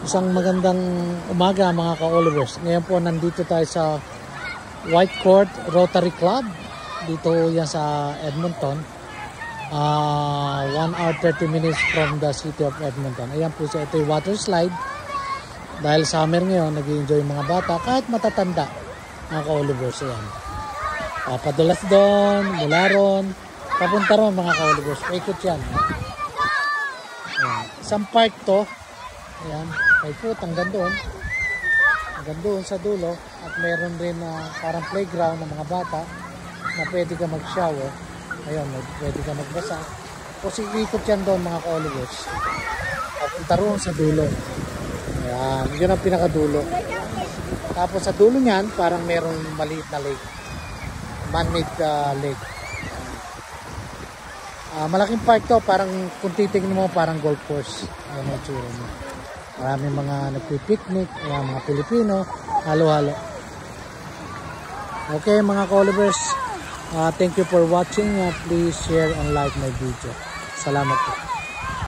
Isang magandang umaga mga ka-Olivers. Ngayon po nandito tayo sa White Court Rotary Club. Dito yan sa Edmonton. 1 hour 30 minutes from the city of Edmonton. Ayan po siya. Ito yung water slide. Dahil summer ngayon, nag-enjoy mga bata. Kahit matatanda mga ka-Olivers. Ayan. Papadulas doon, mula ron. Papunta ron mga ka-Olivers. Paikot yan. Ayan. Isang park to. Ayan. Paikot hanggang doon. Hanggang doon sa dulo. At meron rin parang playground ng mga bata na pwede ka mag-shower. Ayun, pwede ka magbasa. Kasi ikot yan doon mga ka-Olivers. Papunta roon sa dulo. Ayan. Yun ang pinakadulo. Tapos sa dulo niyan, parang meron maliit na lake. Man-made lake. Malaking park to. Parang kung titignan mo, parang golf course. Ayan ang tsura mo. Maraming mga nagpipiknik, mga Pilipino, halo-halo. Okay mga ka-Olivers, thank you for watching. Please share and like my video. Salamat po.